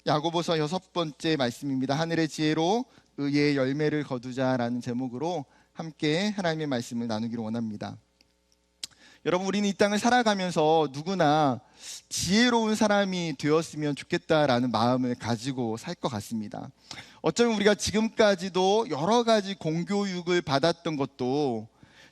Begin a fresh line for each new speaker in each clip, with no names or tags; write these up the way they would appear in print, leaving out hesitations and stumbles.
야고보서 6번째 말씀입니다. 하늘의 지혜로 의의 열매를 거두자라는 제목으로 함께 하나님의 말씀을 나누기를 원합니다. 여러분, 우리는 이 땅을 살아가면서 누구나 지혜로운 사람이 되었으면 좋겠다라는 마음을 가지고 살 것 같습니다. 어쩌면 우리가 지금까지도 여러 가지 공교육을 받았던 것도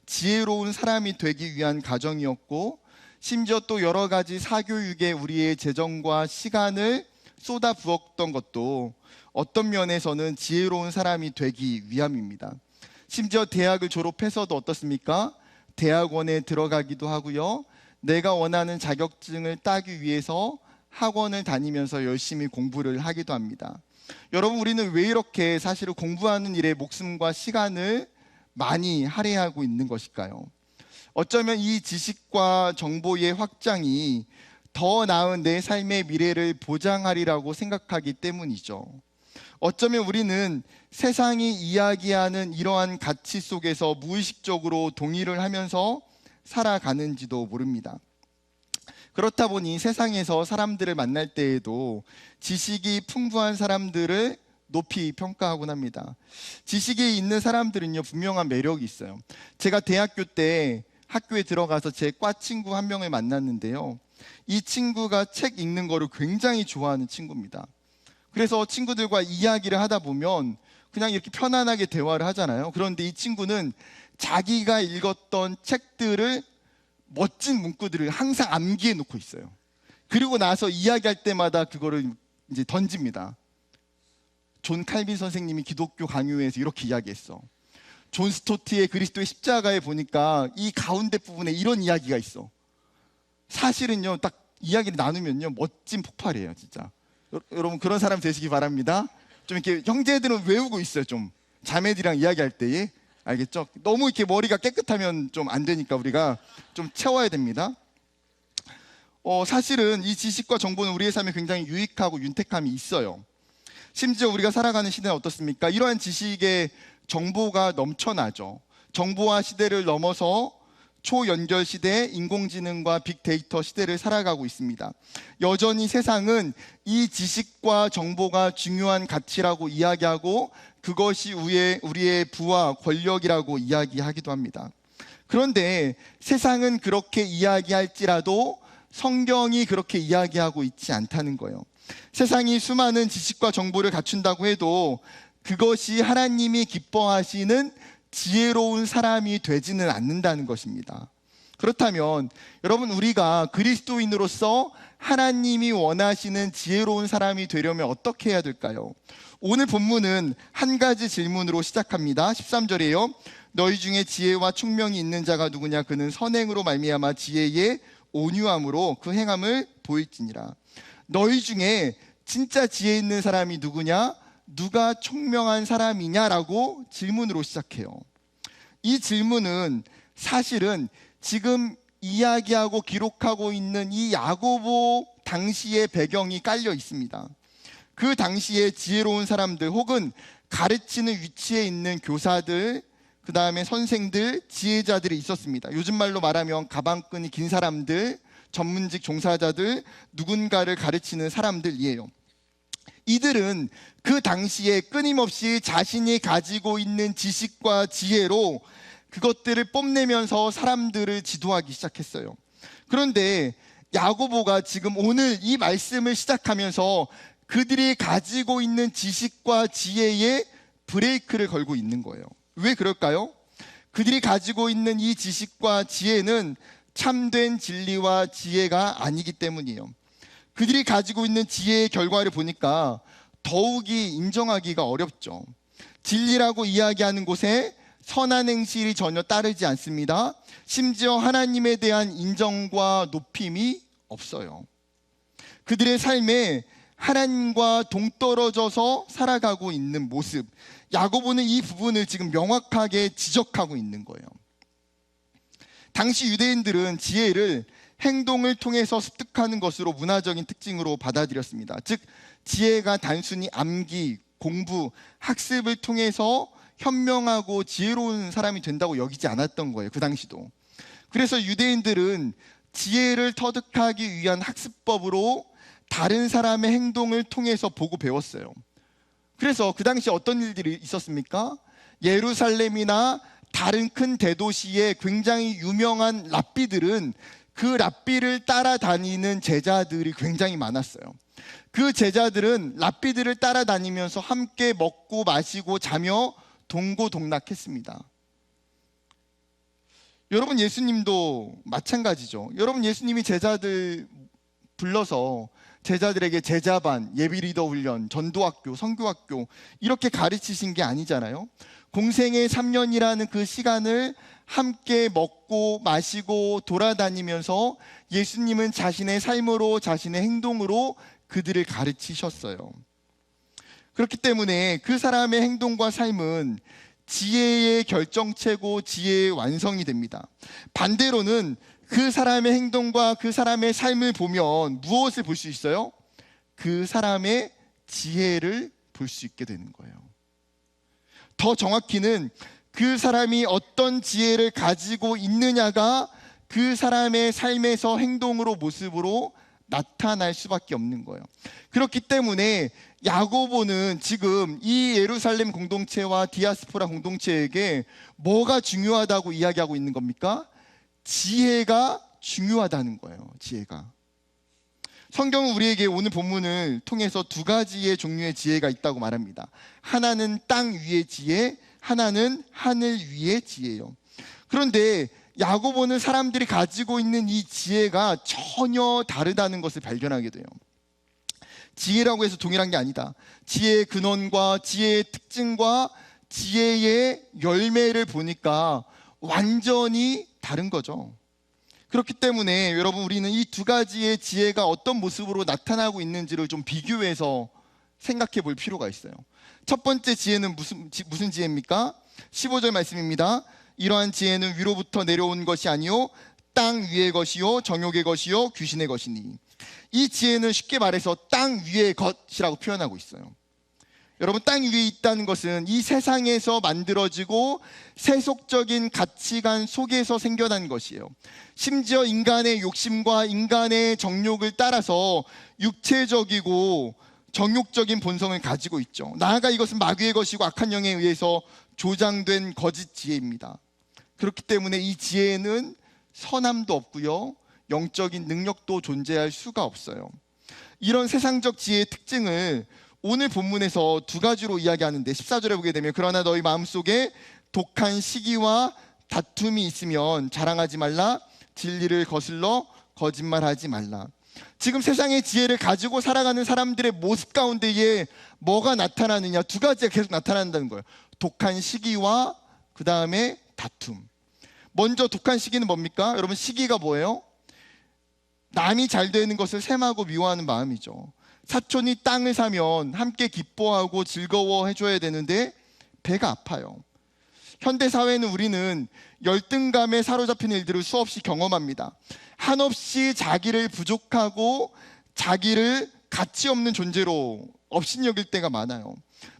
지혜로운 사람이 되기 위한 과정이었고, 심지어 또 여러 가지 사교육에 우리의 재정과 시간을 쏟아 부었던 것도 어떤 면에서는 지혜로운 사람이 되기 위함입니다. 심지어 대학을 졸업해서도 어떻습니까? 대학원에 들어가기도 하고요, 내가 원하는 자격증을 따기 위해서 학원을 다니면서 열심히 공부를 하기도 합니다. 여러분, 우리는 왜 이렇게 사실은 공부하는 일에 목숨과 시간을 많이 할애하고 있는 것일까요? 어쩌면 이 지식과 정보의 확장이 더 나은 내 삶의 미래를 보장하리라고 생각하기 때문이죠. 어쩌면 우리는 세상이 이야기하는 이러한 가치 속에서 무의식적으로 동의를 하면서 살아가는지도 모릅니다. 그렇다 보니 세상에서 사람들을 만날 때에도 지식이 풍부한 사람들을 높이 평가하곤 합니다. 지식이 있는 사람들은요, 분명한 매력이 있어요. 제가 대학교 때 학교에 들어가서 제 과 친구 한 명을 만났는데요, 이 친구가 책 읽는 거를 굉장히 좋아하는 친구입니다. 그래서 친구들과 이야기를 하다 보면 그냥 이렇게 편안하게 대화를 하잖아요. 그런데 이 친구는 자기가 읽었던 책들을 멋진 문구들을 항상 암기해 놓고 있어요. 그리고 나서 이야기할 때마다 그거를 이제 던집니다. 존 칼빈 선생님이 기독교 강요회에서 이렇게 이야기했어. 존 스토트의 그리스도의 십자가에 보니까 이 가운데 부분에 이런 이야기가 있어. 사실은요, 딱 이야기를 나누면요, 멋진 폭발이에요, 진짜. 여러분, 그런 사람 되시기 바랍니다. 좀 이렇게 형제들은 외우고 있어요. 좀 자매들이랑 이야기할 때에, 알겠죠? 너무 이렇게 머리가 깨끗하면 좀 안 되니까 우리가 좀 채워야 됩니다. 사실은 이 지식과 정보는 우리의 삶에 굉장히 유익하고 윤택함이 있어요. 심지어 우리가 살아가는 시대는 어떻습니까? 이러한 지식의 정보가 넘쳐나죠. 정보화 시대를 넘어서 초연결 시대, 인공지능과 빅데이터 시대를 살아가고 있습니다. 여전히 세상은 이 지식과 정보가 중요한 가치라고 이야기하고, 그것이 우리의 부와 권력이라고 이야기하기도 합니다. 그런데 세상은 그렇게 이야기할지라도 성경이 그렇게 이야기하고 있지 않다는 거예요. 세상이 수많은 지식과 정보를 갖춘다고 해도 그것이 하나님이 기뻐하시는 지혜로운 사람이 되지는 않는다는 것입니다. 그렇다면 여러분, 우리가 그리스도인으로서 하나님이 원하시는 지혜로운 사람이 되려면 어떻게 해야 될까요? 오늘 본문은 한 가지 질문으로 시작합니다. 13절이에요. 너희 중에 지혜와 총명이 있는 자가 누구냐? 그는 선행으로 말미암아 지혜의 온유함으로 그 행함을 보일지니라. 너희 중에 진짜 지혜 있는 사람이 누구냐? 누가 총명한 사람이냐라고 질문으로 시작해요. 이 질문은 사실은 지금 이야기하고 기록하고 있는 이 야고보 당시의 배경이 깔려 있습니다. 그 당시에 지혜로운 사람들, 혹은 가르치는 위치에 있는 교사들, 그 다음에 선생들, 지혜자들이 있었습니다. 요즘 말로 말하면 가방끈이 긴 사람들, 전문직 종사자들, 누군가를 가르치는 사람들이에요. 이들은 그 당시에 끊임없이 자신이 가지고 있는 지식과 지혜로 그것들을 뽐내면서 사람들을 지도하기 시작했어요. 그런데 야고보가 지금 오늘 이 말씀을 시작하면서 그들이 가지고 있는 지식과 지혜에 브레이크를 걸고 있는 거예요. 왜 그럴까요? 그들이 가지고 있는 이 지식과 지혜는 참된 진리와 지혜가 아니기 때문이에요. 그들이 가지고 있는 지혜의 결과를 보니까 더욱이 인정하기가 어렵죠. 진리라고 이야기하는 곳에 선한 행실이 전혀 따르지 않습니다. 심지어 하나님에 대한 인정과 높임이 없어요. 그들의 삶에 하나님과 동떨어져서 살아가고 있는 모습, 야고보는 이 부분을 지금 명확하게 지적하고 있는 거예요. 당시 유대인들은 지혜를 행동을 통해서 습득하는 것으로 문화적인 특징으로 받아들였습니다. 즉, 지혜가 단순히 암기, 공부, 학습을 통해서 현명하고 지혜로운 사람이 된다고 여기지 않았던 거예요. 그 당시도. 그래서 유대인들은 지혜를 터득하기 위한 학습법으로 다른 사람의 행동을 통해서 보고 배웠어요. 그래서 그 당시 어떤 일들이 있었습니까? 예루살렘이나 다른 큰 대도시의 굉장히 유명한 랍비들은 그 랍비를 따라다니는 제자들이 굉장히 많았어요. 그 제자들은 랍비들을 따라다니면서 함께 먹고 마시고 자며 동고동락했습니다. 여러분, 예수님도 마찬가지죠. 여러분, 예수님이 제자들 불러서 제자들에게 제자반, 예비리더 훈련, 전도학교, 선교학교 이렇게 가르치신 게 아니잖아요. 공생의 3년이라는 그 시간을 함께 먹고 마시고 돌아다니면서 예수님은 자신의 삶으로, 자신의 행동으로 그들을 가르치셨어요. 그렇기 때문에 그 사람의 행동과 삶은 지혜의 결정체고 지혜의 완성이 됩니다. 반대로는 그 사람의 행동과 그 사람의 삶을 보면 무엇을 볼 수 있어요? 그 사람의 지혜를 볼 수 있게 되는 거예요. 더 정확히는 그 사람이 어떤 지혜를 가지고 있느냐가 그 사람의 삶에서 행동으로, 모습으로 나타날 수밖에 없는 거예요. 그렇기 때문에 야고보는 지금 이 예루살렘 공동체와 디아스포라 공동체에게 뭐가 중요하다고 이야기하고 있는 겁니까? 지혜가 중요하다는 거예요. 지혜가. 성경은 우리에게 오늘 본문을 통해서 두 가지의 종류의 지혜가 있다고 말합니다. 하나는 땅 위의 지혜, 하나는 하늘 위의 지혜예요. 그런데 야고보는 사람들이 가지고 있는 이 지혜가 전혀 다르다는 것을 발견하게 돼요. 지혜라고 해서 동일한 게 아니다. 지혜의 근원과 지혜의 특징과 지혜의 열매를 보니까 완전히 다른 거죠. 그렇기 때문에 여러분, 우리는 이 두 가지의 지혜가 어떤 모습으로 나타나고 있는지를 좀 비교해서 생각해 볼 필요가 있어요. 첫 번째 지혜는 무슨 지혜입니까? 15절 말씀입니다. 이러한 지혜는 위로부터 내려온 것이 아니요 땅 위의 것이요 정욕의 것이요 귀신의 것이니. 이 지혜는 쉽게 말해서 땅 위의 것이라고 표현하고 있어요. 여러분, 땅 위에 있다는 것은 이 세상에서 만들어지고 세속적인 가치관 속에서 생겨난 것이에요. 심지어 인간의 욕심과 인간의 정욕을 따라서 육체적이고 정욕적인 본성을 가지고 있죠. 나아가 이것은 마귀의 것이고 악한 영에 의해서 조장된 거짓 지혜입니다. 그렇기 때문에 이 지혜는 선함도 없고요, 영적인 능력도 존재할 수가 없어요. 이런 세상적 지혜의 특징을 오늘 본문에서 두 가지로 이야기하는데, 14절에 보게 되면 그러나 너희 마음속에 독한 시기와 다툼이 있으면 자랑하지 말라. 진리를 거슬러 거짓말하지 말라. 지금 세상의 지혜를 가지고 살아가는 사람들의 모습 가운데에 뭐가 나타나느냐? 두 가지가 계속 나타난다는 거예요. 독한 시기와 그 다음에 다툼. 먼저 독한 시기는 뭡니까? 여러분, 시기가 뭐예요? 남이 잘 되는 것을 셈하고 미워하는 마음이죠. 사촌이 땅을 사면 함께 기뻐하고 즐거워해줘야 되는데 배가 아파요. 현대사회는 우리는 열등감에 사로잡힌 일들을 수없이 경험합니다. 한없이 자기를 부족하고 자기를 가치 없는 존재로 업신여길 때가 많아요.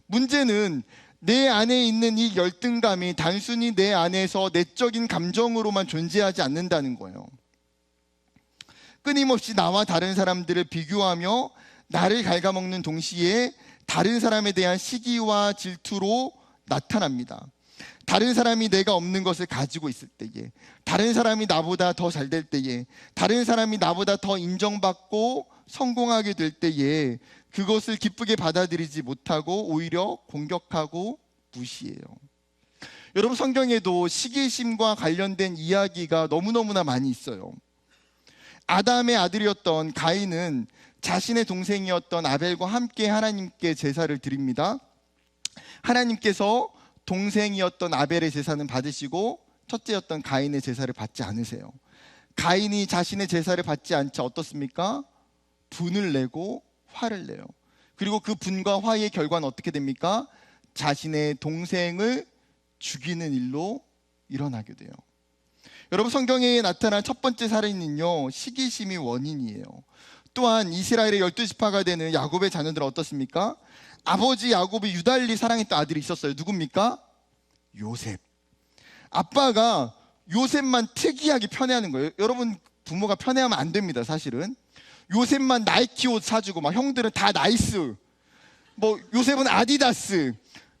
문제는 내 안에 있는 이 열등감이 단순히 내 안에서 내적인 감정으로만 존재하지 않는다는 거예요. 끊임없이 나와 다른 사람들을 비교하며 나를 갉아먹는 동시에 다른 사람에 대한 시기와 질투로 나타납니다. 다른 사람이 내가 없는 것을 가지고 있을 때에, 다른 사람이 나보다 더 잘 될 때에, 다른 사람이 나보다 더 인정받고 성공하게 될 때에 그것을 기쁘게 받아들이지 못하고 오히려 공격하고 무시해요. 여러분, 성경에도 시기심과 관련된 이야기가 너무너무나 많이 있어요. 아담의 아들이었던 가인은 자신의 동생이었던 아벨과 함께 하나님께 제사를 드립니다. 하나님께서 동생이었던 아벨의 제사는 받으시고 첫째였던 가인의 제사를 받지 않으세요. 가인이 자신의 제사를 받지 않자 어떻습니까? 분을 내고 화를 내요. 그리고 그 분과 화의 결과는 어떻게 됩니까? 자신의 동생을 죽이는 일로 일어나게 돼요. 여러분, 성경에 나타난 첫 번째 살인은요, 시기심이 원인이에요. 또한 이스라엘의 12지파가 되는 야곱의 자녀들은 어떻습니까? 아버지 야곱이 유달리 사랑했던 아들이 있었어요. 누굽니까? 요셉. 아빠가 요셉만 특이하게 편애하는 거예요. 여러분, 부모가 편애하면 안 됩니다. 사실은 요셉만 나이키 옷 사주고, 막 형들은 다 나이스, 뭐 요셉은 아디다스,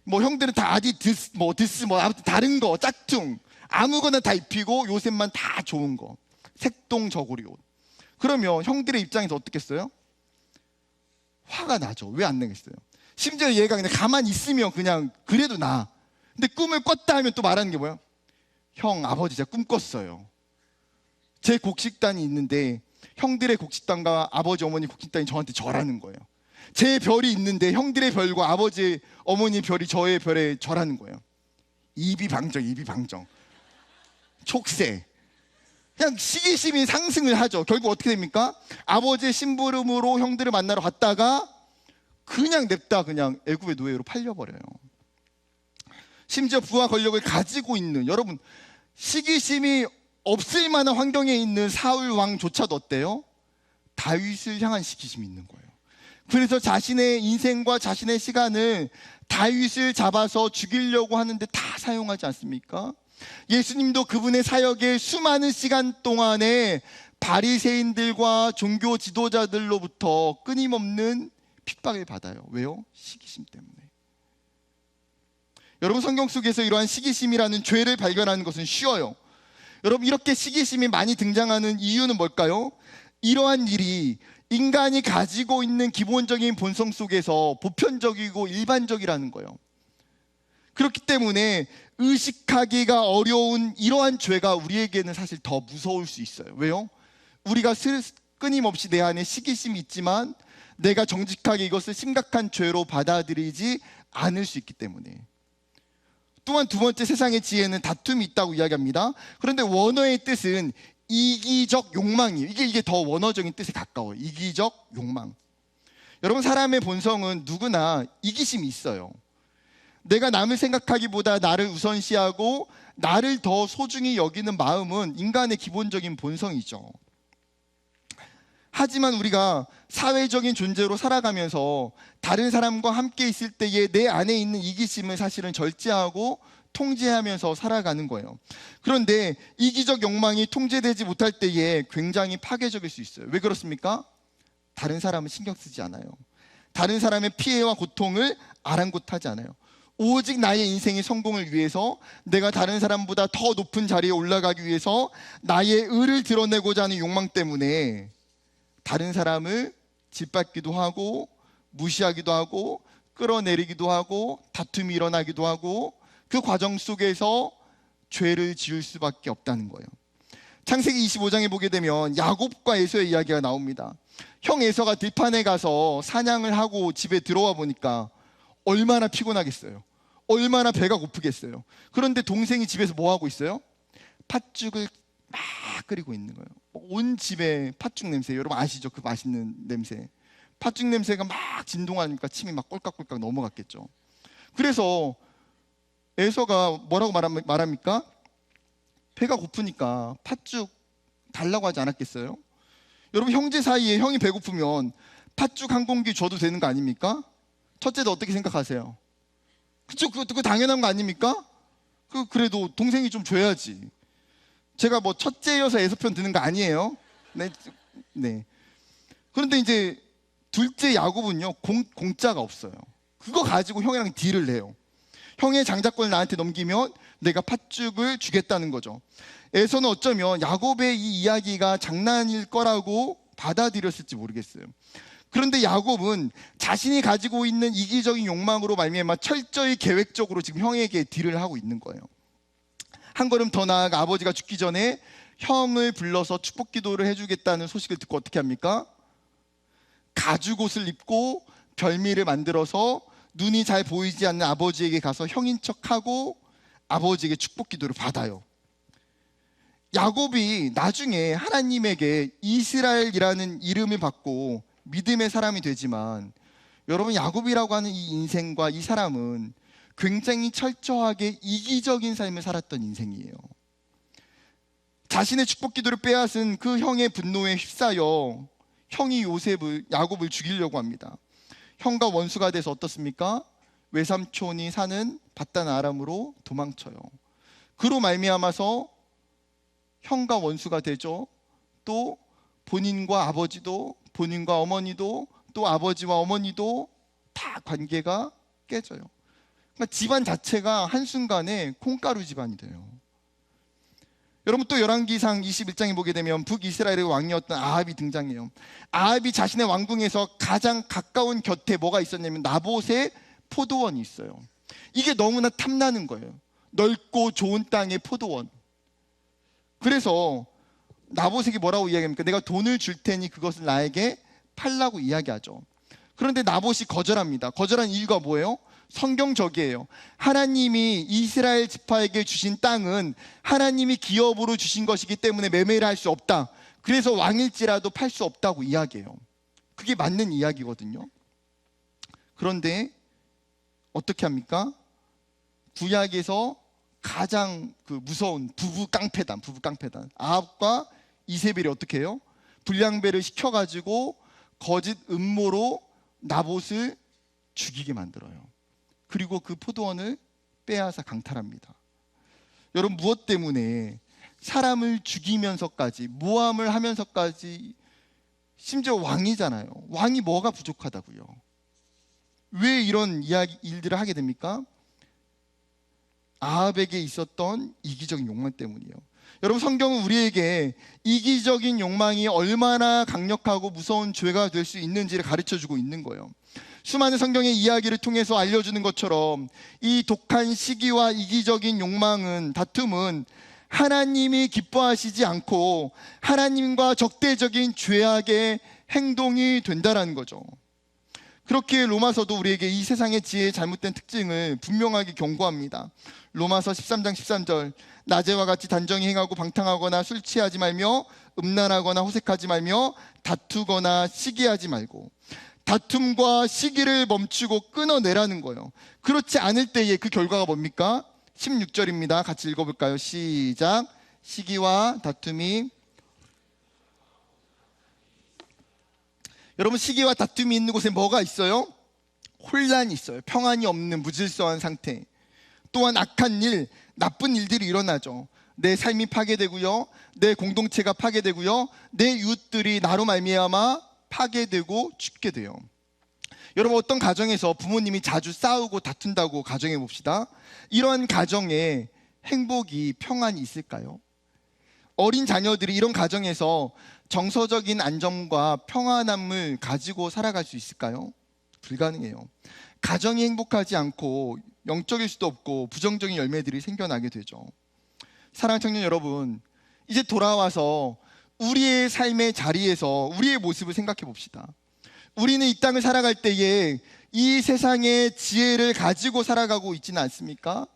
뭐 형들은 다 아디드스, 뭐 드스, 뭐 아무튼 다른 거 짝퉁 아무거나 다 입히고 요셉만 다 좋은 거, 색동 저고리 옷. 그러면 형들의 입장에서 어떻겠어요? 화가 나죠. 왜 안 내겠어요? 심지어 얘가 그냥 가만히 있으면 그냥 그래도 나. 근데 꿈을 꿨다 하면 또 말하는 게 뭐야? 형, 아버지 제가 꿈 꿨어요. 제 곡식단이 있는데 형들의 곡식단과 아버지 어머니 곡식단이 저한테 절하는 거예요. 제 별이 있는데 형들의 별과 아버지 어머니 별이 저의 별에 절하는 거예요. 이비방정. 촉새. 그냥 시기심이 상승을 하죠. 결국 어떻게 됩니까? 아버지의 심부름으로 형들을 만나러 갔다가 그냥 냅다 그냥 애굽의 노예로 팔려버려요. 심지어 부와 권력을 가지고 있는, 여러분, 시기심이 없을 만한 환경에 있는 사울 왕조차도 어때요? 다윗을 향한 시기심이 있는 거예요. 그래서 자신의 인생과 자신의 시간을 다윗을 잡아서 죽이려고 하는데 다 사용하지 않습니까? 예수님도 그분의 사역의 수많은 시간 동안에 바리새인들과 종교 지도자들로부터 끊임없는 핍박을 받아요. 왜요? 시기심 때문에. 여러분, 성경 속에서 이러한 시기심이라는 죄를 발견하는 것은 쉬워요. 여러분, 이렇게 시기심이 많이 등장하는 이유는 뭘까요? 이러한 일이 인간이 가지고 있는 기본적인 본성 속에서 보편적이고 일반적이라는 거예요. 그렇기 때문에 의식하기가 어려운 이러한 죄가 우리에게는 사실 더 무서울 수 있어요. 왜요? 우리가 끊임없이 내 안에 시기심이 있지만 내가 정직하게 이것을 심각한 죄로 받아들이지 않을 수 있기 때문에. 또한 두 번째, 세상의 지혜는 다툼이 있다고 이야기합니다. 그런데 원어의 뜻은 이기적 욕망이에요. 이게 더 원어적인 뜻에 가까워요. 이기적 욕망. 여러분, 사람의 본성은 누구나 이기심이 있어요. 내가 남을 생각하기보다 나를 우선시하고 나를 더 소중히 여기는 마음은 인간의 기본적인 본성이죠. 하지만 우리가 사회적인 존재로 살아가면서 다른 사람과 함께 있을 때에 내 안에 있는 이기심을 사실은 절제하고 통제하면서 살아가는 거예요. 그런데 이기적 욕망이 통제되지 못할 때에 굉장히 파괴적일 수 있어요. 왜 그렇습니까? 다른 사람은 신경 쓰지 않아요. 다른 사람의 피해와 고통을 아랑곳하지 않아요. 오직 나의 인생의 성공을 위해서, 내가 다른 사람보다 더 높은 자리에 올라가기 위해서 나의 의를 드러내고자 하는 욕망 때문에 다른 사람을 짓밟기도 하고 무시하기도 하고 끌어내리기도 하고 다툼이 일어나기도 하고 그 과정 속에서 죄를 지을 수밖에 없다는 거예요. 창세기 25장에 보게 되면 야곱과 에서의 이야기가 나옵니다. 형 에서가 들판에 가서 사냥을 하고 집에 들어와 보니까 얼마나 피곤하겠어요. 얼마나 배가 고프겠어요. 그런데 동생이 집에서 뭐 하고 있어요? 팥죽을 막 끓이고 있는 거예요. 온 집에 팥죽 냄새, 여러분 아시죠? 그 맛있는 냄새. 팥죽 냄새가 막 진동하니까 침이 막 꼴깍꼴깍 넘어갔겠죠. 그래서 에서가 뭐라고 말합니까? 배가 고프니까 팥죽 달라고 하지 않았겠어요? 여러분, 형제 사이에 형이 배고프면 팥죽 한 공기 줘도 되는 거 아닙니까? 첫째도 어떻게 생각하세요? 그쵸? 그거 당연한 거 아닙니까? 그래도 동생이 좀 줘야지. 제가 뭐 첫째여서 에서 편 드는 거 아니에요. 네. 그런데 이제 둘째 야곱은요, 공짜가 없어요. 그거 가지고 형이랑 딜을 해요. 형의 장자권을 나한테 넘기면 내가 팥죽을 주겠다는 거죠. 에서는 어쩌면 야곱의 이 이야기가 장난일 거라고 받아들였을지 모르겠어요. 그런데 야곱은 자신이 가지고 있는 이기적인 욕망으로 말미암아 철저히 계획적으로 지금 형에게 딜을 하고 있는 거예요. 한 걸음 더 나아가 아버지가 죽기 전에 형을 불러서 축복 기도를 해주겠다는 소식을 듣고 어떻게 합니까? 가죽옷을 입고 별미를 만들어서 눈이 잘 보이지 않는 아버지에게 가서 형인 척하고 아버지에게 축복 기도를 받아요. 야곱이 나중에 하나님에게 이스라엘이라는 이름을 받고 믿음의 사람이 되지만, 여러분, 야곱이라고 하는 이 인생과 이 사람은 굉장히 철저하게 이기적인 삶을 살았던 인생이에요. 자신의 축복 기도를 빼앗은 그 형의 분노에 휩싸여 형이 야곱을 죽이려고 합니다. 형과 원수가 돼서 어떻습니까? 외삼촌이 사는 밧단 아람으로 도망쳐요. 그로 말미암아서 형과 원수가 되죠. 또 본인과 아버지도 본인과 어머니도 또 아버지와 어머니도 다 관계가 깨져요. 그러니까 집안 자체가 한순간에 콩가루 집안이 돼요. 여러분 또 열왕기상 21장에 보게 되면 북이스라엘의 왕이었던 아합이 등장해요. 아합이 자신의 왕궁에서 가장 가까운 곁에 뭐가 있었냐면 나봇의 포도원이 있어요. 이게 너무나 탐나는 거예요. 넓고 좋은 땅의 포도원. 그래서 나봇에게 뭐라고 이야기합니까? 내가 돈을 줄 테니 그것을 나에게 팔라고 이야기하죠. 그런데 나봇이 거절합니다. 거절한 이유가 뭐예요? 성경적이에요. 하나님이 이스라엘 지파에게 주신 땅은 하나님이 기업으로 주신 것이기 때문에 매매를 할 수 없다. 그래서 왕일지라도 팔 수 없다고 이야기해요. 그게 맞는 이야기거든요. 그런데 어떻게 합니까? 구약에서 가장 무서운 부부 깡패단 아합과 이세벨이 어떻게 해요? 불량배를 시켜가지고 거짓 음모로 나봇을 죽이게 만들어요. 그리고 그 포도원을 빼앗아 강탈합니다. 여러분 무엇 때문에 사람을 죽이면서까지 모함을 하면서까지, 심지어 왕이잖아요. 왕이 뭐가 부족하다고요? 왜 이런 일들을 하게 됩니까? 아합에게 있었던 이기적인 욕망 때문이에요. 여러분 성경은 우리에게 이기적인 욕망이 얼마나 강력하고 무서운 죄가 될 수 있는지를 가르쳐주고 있는 거예요. 수많은 성경의 이야기를 통해서 알려주는 것처럼 이 독한 시기와 이기적인 욕망은, 다툼은 하나님이 기뻐하시지 않고 하나님과 적대적인 죄악의 행동이 된다는 거죠. 그렇게 로마서도 우리에게 이 세상의 지혜의 잘못된 특징을 분명하게 경고합니다. 로마서 13장 13절, 낮에와 같이 단정히 행하고 방탕하거나 술 취하지 말며 음란하거나 호색하지 말며 다투거나 시기하지 말고. 다툼과 시기를 멈추고 끊어내라는 거예요. 그렇지 않을 때의 그 결과가 뭡니까? 16절입니다. 같이 읽어볼까요? 시작. 시기와 다툼이, 여러분 시기와 다툼이 있는 곳에 뭐가 있어요? 혼란이 있어요. 평안이 없는 무질서한 상태. 또한 악한 일, 나쁜 일들이 일어나죠. 내 삶이 파괴되고요, 내 공동체가 파괴되고요, 내 이웃들이 나로 말미암아 파괴되고 죽게 돼요. 여러분 어떤 가정에서 부모님이 자주 싸우고 다툰다고 가정해 봅시다. 이런 가정에 행복이, 평안이 있을까요? 어린 자녀들이 이런 가정에서 정서적인 안정과 평안함을 가지고 살아갈 수 있을까요? 불가능해요. 가정이 행복하지 않고 영적일 수도 없고 부정적인 열매들이 생겨나게 되죠. 사랑하는 청년 여러분, 이제 돌아와서 우리의 삶의 자리에서 우리의 모습을 생각해 봅시다. 우리는 이 땅을 살아갈 때에 이 세상의 지혜를 가지고 살아가고 있지는 않습니까?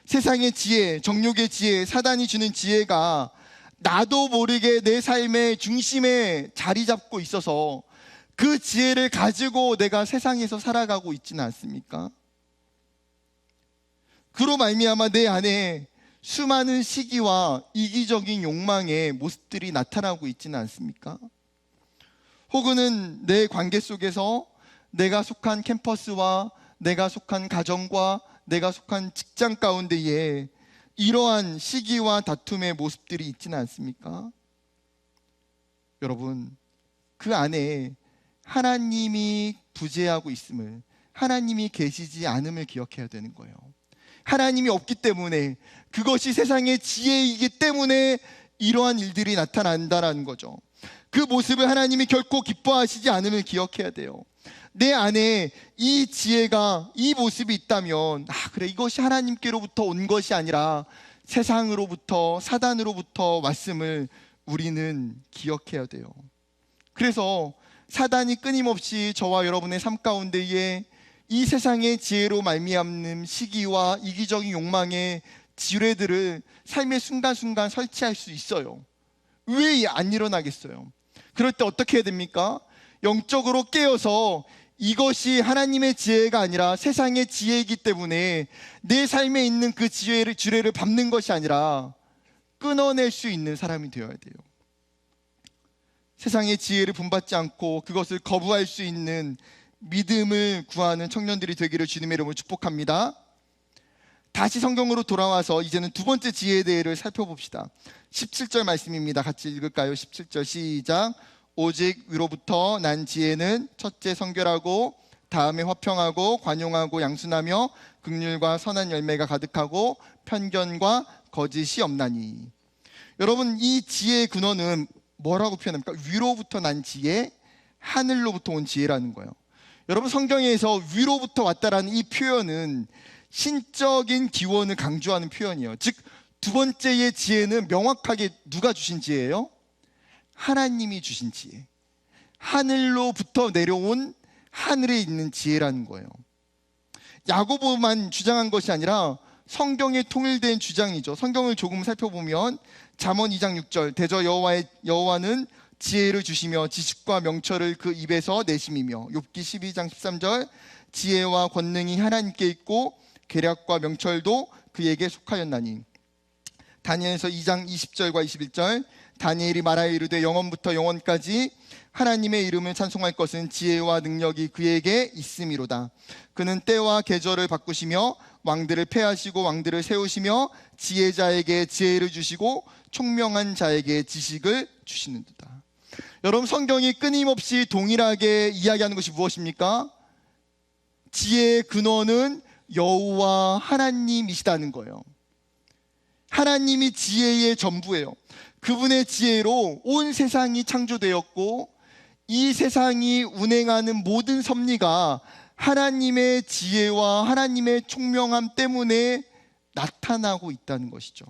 세상의 지혜, 정욕의 지혜, 사단이 주는 지혜가 나도 모르게 내 삶의 중심에 자리 잡고 있어서 그 지혜를 가지고 내가 세상에서 살아가고 있지는 않습니까? 그로 말미암아 내 안에 수많은 시기와 이기적인 욕망의 모습들이 나타나고 있지는 않습니까? 혹은 내 관계 속에서 내가 속한 캠퍼스와 내가 속한 가정과 내가 속한 직장 가운데에 이러한 시기와 다툼의 모습들이 있지는 않습니까? 여러분, 그 안에 하나님이 부재하고 있음을, 하나님이 계시지 않음을 기억해야 되는 거예요. 하나님이 없기 때문에, 그것이 세상의 지혜이기 때문에 이러한 일들이 나타난다는 거죠. 그 모습을 하나님이 결코 기뻐하시지 않음을 기억해야 돼요. 내 안에 이 지혜가, 이 모습이 있다면 그래, 이것이 하나님께로부터 온 것이 아니라 세상으로부터, 사단으로부터 왔음을 우리는 기억해야 돼요. 그래서 사단이 끊임없이 저와 여러분의 삶 가운데에 이 세상의 지혜로 말미암는 시기와 이기적인 욕망의 지뢰들을 삶의 순간순간 설치할 수 있어요. 왜 안 일어나겠어요? 그럴 때 어떻게 해야 됩니까? 영적으로 깨어서 이것이 하나님의 지혜가 아니라 세상의 지혜이기 때문에 내 삶에 있는 그 지뢰를 밟는 것이 아니라 끊어낼 수 있는 사람이 되어야 돼요. 세상의 지혜를 본받지 않고 그것을 거부할 수 있는 믿음을 구하는 청년들이 되기를 주님의 이름으로 축복합니다. 다시 성경으로 돌아와서 이제는 두 번째 지혜에 대해를 살펴봅시다. 17절 말씀입니다. 같이 읽을까요? 17절 시작. 오직 위로부터 난 지혜는 첫째 성결하고 다음에 화평하고 관용하고 양순하며 긍휼과 선한 열매가 가득하고 편견과 거짓이 없나니. 여러분, 이 지혜의 근원은 뭐라고 표현합니까? 위로부터 난 지혜, 하늘로부터 온 지혜라는 거예요. 여러분, 성경에서 위로부터 왔다라는 이 표현은 신적인 기원을 강조하는 표현이에요. 즉, 두 번째의 지혜는 명확하게 누가 주신 지혜예요? 하나님이 주신 지혜. 하늘로부터 내려온 하늘에 있는 지혜라는 거예요. 야고보만 주장한 것이 아니라 성경에 통일된 주장이죠. 성경을 조금 살펴보면 잠언 2장 6절 대저 여호와는 지혜를 주시며 지식과 명철을 그 입에서 내심이며 욥기 12장 13절 지혜와 권능이 하나님께 있고 계략과 명철도 그에게 속하였나니. 다니엘서 2장 20절과 21절 다니엘이 말하여 이르되 영원부터 영원까지 하나님의 이름을 찬송할 것은 지혜와 능력이 그에게 있음이로다. 그는 때와 계절을 바꾸시며 왕들을 패하시고 왕들을 세우시며 지혜자에게 지혜를 주시고 총명한 자에게 지식을 주시는도다. 여러분, 성경이 끊임없이 동일하게 이야기하는 것이 무엇입니까? 지혜의 근원은 여호와 하나님이시다는 거예요. 하나님이 지혜의 전부예요. 그분의 지혜로 온 세상이 창조되었고 이 세상이 운행하는 모든 섭리가 하나님의 지혜와 하나님의 총명함 때문에 나타나고 있다는 것이죠.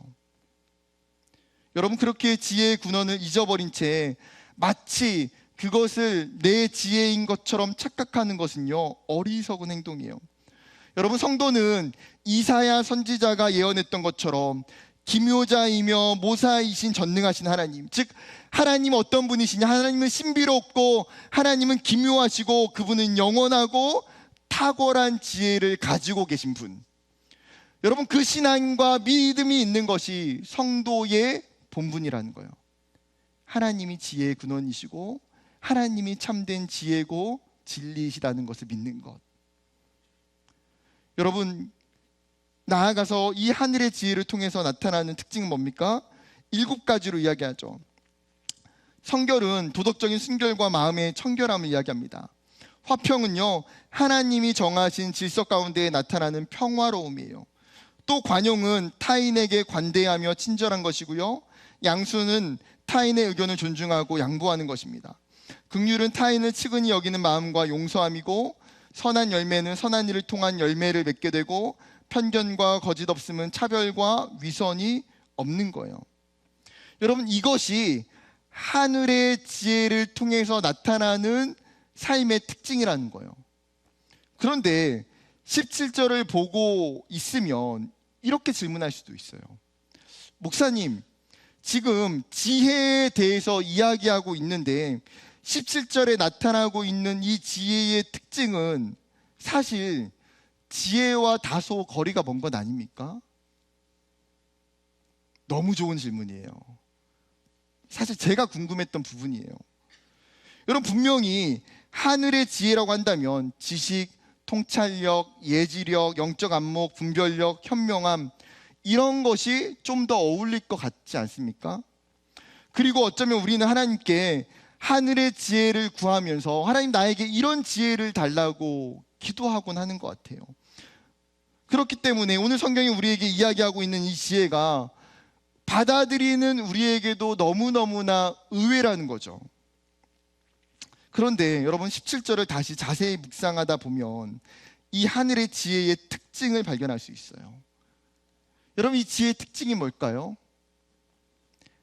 여러분, 그렇게 지혜의 근원을 잊어버린 채 마치 그것을 내 지혜인 것처럼 착각하는 것은요, 어리석은 행동이에요. 여러분, 성도는 이사야 선지자가 예언했던 것처럼 기묘자이며 모사이신 전능하신 하나님, 즉 하나님은 어떤 분이시냐? 하나님은 신비롭고 하나님은 기묘하시고 그분은 영원하고 탁월한 지혜를 가지고 계신 분. 여러분, 그 신앙과 믿음이 있는 것이 성도의 본분이라는 거예요. 하나님이 지혜의 근원이시고 하나님이 참된 지혜고 진리이시다는 것을 믿는 것. 여러분, 나아가서 이 하늘의 지혜를 통해서 나타나는 특징은 뭡니까? 7가지로 이야기하죠. 성결은 도덕적인 순결과 마음의 청결함을 이야기합니다. 화평은요, 하나님이 정하신 질서 가운데 나타나는 평화로움이에요. 또 관용은 타인에게 관대하며 친절한 것이고요. 양수는 타인의 의견을 존중하고 양보하는 것입니다. 긍휼은 타인을 측은히 여기는 마음과 용서함이고, 선한 열매는 선한 일을 통한 열매를 맺게 되고, 편견과 거짓 없음은 차별과 위선이 없는 거예요. 여러분, 이것이 하늘의 지혜를 통해서 나타나는 삶의 특징이라는 거예요. 그런데 17절을 보고 있으면 이렇게 질문할 수도 있어요. 목사님, 지금 지혜에 대해서 이야기하고 있는데 17절에 나타나고 있는 이 지혜의 특징은 사실 지혜와 다소 거리가 먼 것 아닙니까? 너무 좋은 질문이에요. 사실 제가 궁금했던 부분이에요. 여러분, 분명히 하늘의 지혜라고 한다면 지식, 통찰력, 예지력, 영적 안목, 분별력, 현명함, 이런 것이 좀 더 어울릴 것 같지 않습니까? 그리고 어쩌면 우리는 하나님께 하늘의 지혜를 구하면서 하나님, 나에게 이런 지혜를 달라고 기도하곤 하는 것 같아요. 그렇기 때문에 오늘 성경이 우리에게 이야기하고 있는 이 지혜가 받아들이는 우리에게도 너무너무나 의외라는 거죠. 그런데 여러분, 17절을 다시 자세히 묵상하다 보면 이 하늘의 지혜의 특징을 발견할 수 있어요. 여러분, 이 지혜의 특징이 뭘까요?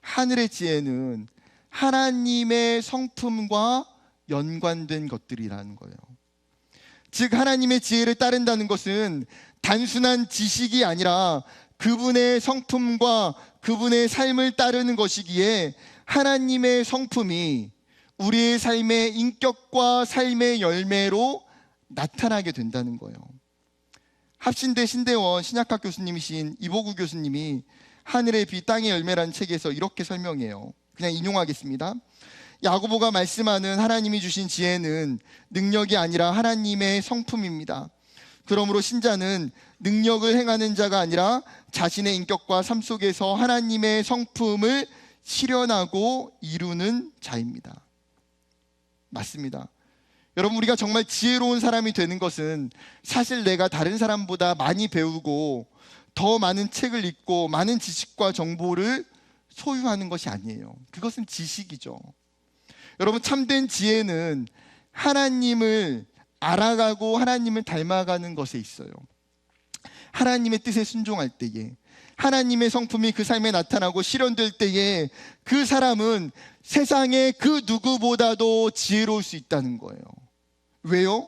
하늘의 지혜는 하나님의 성품과 연관된 것들이라는 거예요. 즉, 하나님의 지혜를 따른다는 것은 단순한 지식이 아니라 그분의 성품과 그분의 삶을 따르는 것이기에 하나님의 성품이 우리의 삶의 인격과 삶의 열매로 나타나게 된다는 거예요. 합신대 신대원 신약학 교수님이신 이보구 교수님이 하늘의 빛 땅의 열매라는 책에서 이렇게 설명해요. 그냥 인용하겠습니다. 야고보가 말씀하는 하나님이 주신 지혜는 능력이 아니라 하나님의 성품입니다. 그러므로 신자는 능력을 행하는 자가 아니라 자신의 인격과 삶 속에서 하나님의 성품을 실현하고 이루는 자입니다. 맞습니다. 여러분, 우리가 정말 지혜로운 사람이 되는 것은 사실 내가 다른 사람보다 많이 배우고 더 많은 책을 읽고 많은 지식과 정보를 소유하는 것이 아니에요. 그것은 지식이죠. 여러분, 참된 지혜는 하나님을 알아가고 하나님을 닮아가는 것에 있어요. 하나님의 뜻에 순종할 때에, 하나님의 성품이 그 삶에 나타나고 실현될 때에 그 사람은 세상의 그 누구보다도 지혜로울 수 있다는 거예요. 왜요?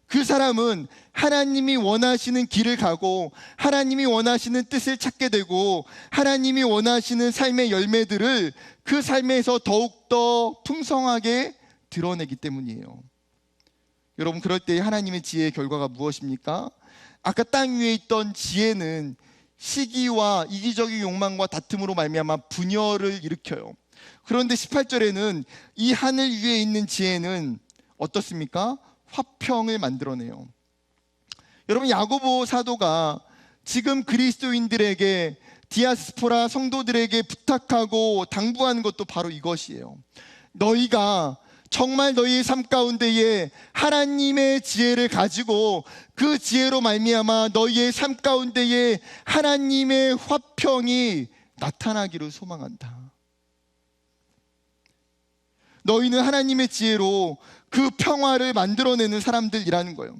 그 사람은 하나님이 원하시는 길을 가고 하나님이 원하시는 뜻을 찾게 되고 하나님이 원하시는 삶의 열매들을 그 삶에서 더욱더 풍성하게 드러내기 때문이에요. 여러분, 그럴 때 하나님의 지혜의 결과가 무엇입니까? 아까 땅 위에 있던 지혜는 시기와 이기적인 욕망과 다툼으로 말미암아 분열을 일으켜요. 그런데 18절에는 이 하늘 위에 있는 지혜는 어떻습니까? 화평을 만들어내요. 여러분, 야고보 사도가 지금 그리스도인들에게, 디아스포라 성도들에게 부탁하고 당부하는 것도 바로 이것이에요. 너희가 정말 너희의 삶 가운데에 하나님의 지혜를 가지고 그 지혜로 말미암아 너희의 삶 가운데에 하나님의 화평이 나타나기를 소망한다. 너희는 하나님의 지혜로 그 평화를 만들어내는 사람들이라는 거예요.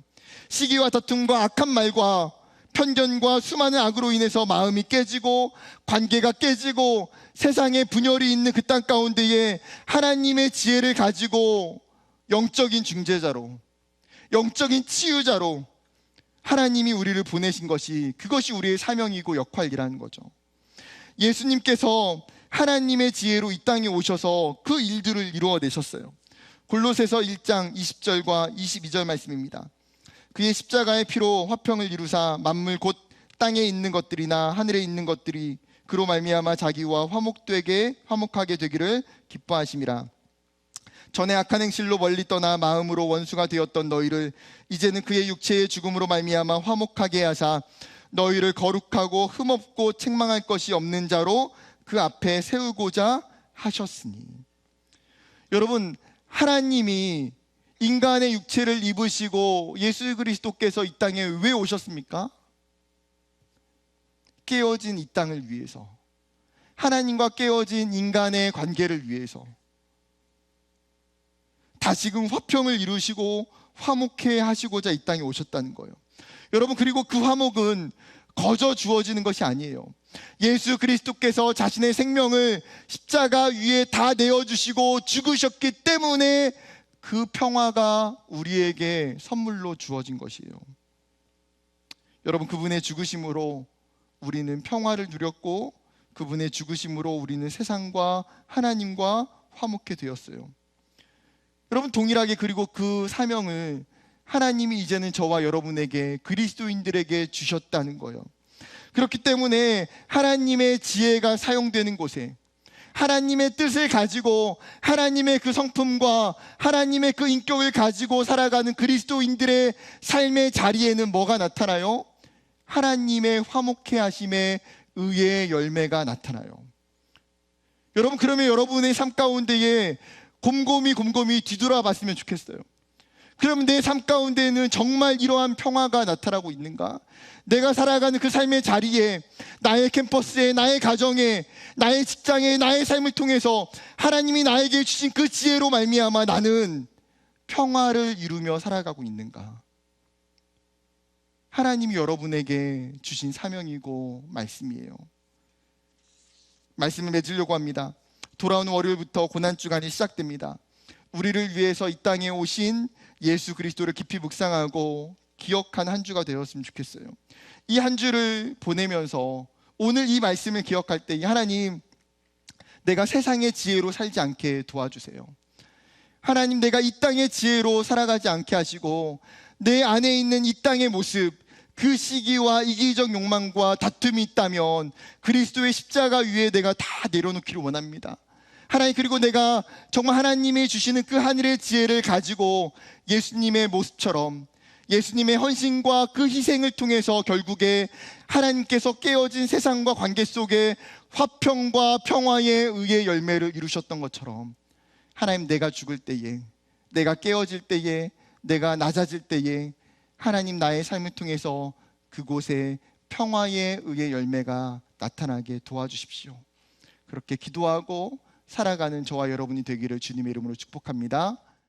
시기와 다툼과 악한 말과 편견과 수많은 악으로 인해서 마음이 깨지고 관계가 깨지고 세상에 분열이 있는 그 땅 가운데에 하나님의 지혜를 가지고 영적인 중재자로, 영적인 치유자로 하나님이 우리를 보내신 것이, 그것이 우리의 사명이고 역할이라는 거죠. 예수님께서 하나님의 지혜로 이 땅에 오셔서 그 일들을 이루어내셨어요. 골로새서 1장 20절과 22절 말씀입니다. 그의 십자가의 피로 화평을 이루사 만물 곧 땅에 있는 것들이나 하늘에 있는 것들이 그로 말미암아 자기와 화목하게 되기를 기뻐하심이라. 전에 악한 행실로 멀리 떠나 마음으로 원수가 되었던 너희를 이제는 그의 육체의 죽음으로 말미암아 화목하게 하사 너희를 거룩하고 흠없고 책망할 것이 없는 자로 그 앞에 세우고자 하셨으니. 여러분, 하나님이 인간의 육체를 입으시고 예수 그리스도께서 이 땅에 왜 오셨습니까? 깨어진 이 땅을 위해서, 하나님과 깨어진 인간의 관계를 위해서 다시금 화평을 이루시고 화목해 하시고자 이 땅에 오셨다는 거예요. 여러분, 그리고 그 화목은 거저 주어지는 것이 아니에요. 예수 그리스도께서 자신의 생명을 십자가 위에 다 내어주시고 죽으셨기 때문에 그 평화가 우리에게 선물로 주어진 것이에요. 여러분, 그분의 죽으심으로 우리는 평화를 누렸고 그분의 죽으심으로 우리는 세상과 하나님과 화목해 되었어요. 여러분, 동일하게 그리고 그 사명을 하나님이 이제는 저와 여러분에게, 그리스도인들에게 주셨다는 거예요. 그렇기 때문에 하나님의 지혜가 사용되는 곳에, 하나님의 뜻을 가지고 하나님의 그 성품과 하나님의 그 인격을 가지고 살아가는 그리스도인들의 삶의 자리에는 뭐가 나타나요? 하나님의 화목해 하심의 의의 열매가 나타나요. 여러분, 그러면 여러분의 삶 가운데에 곰곰이 뒤돌아봤으면 좋겠어요. 그럼 내 삶 가운데에는 정말 이러한 평화가 나타나고 있는가? 내가 살아가는 그 삶의 자리에, 나의 캠퍼스에, 나의 가정에, 나의 직장에, 나의 삶을 통해서 하나님이 나에게 주신 그 지혜로 말미암아 나는 평화를 이루며 살아가고 있는가? 하나님이 여러분에게 주신 사명이고 말씀이에요. 말씀을 맺으려고 합니다. 돌아오는 월요일부터 고난주간이 시작됩니다. 우리를 위해서 이 땅에 오신 예수 그리스도를 깊이 묵상하고 기억한 한 주가 되었으면 좋겠어요. 이 한 주를 보내면서 오늘 이 말씀을 기억할 때, 하나님, 내가 세상의 지혜로 살지 않게 도와주세요. 하나님, 내가 이 땅의 지혜로 살아가지 않게 하시고 내 안에 있는 이 땅의 모습, 그 시기와 이기적 욕망과 다툼이 있다면 그리스도의 십자가 위에 내가 다 내려놓기를 원합니다. 하나님, 그리고 내가 정말 하나님이 주시는 그 하늘의 지혜를 가지고 예수님의 모습처럼, 예수님의 헌신과 그 희생을 통해서 결국에 하나님께서 깨어진 세상과 관계 속에 화평과 평화의 의의 열매를 이루셨던 것처럼, 하나님, 내가 죽을 때에 내가 깨어질 때에, 내가 낮아질 때에 하나님 나의 삶을 통해서 그곳에 평화의 의의 열매가 나타나게 도와주십시오. 그렇게 기도하고 살아가는 저와 여러분이 되기를 주님의 이름으로 축복합니다.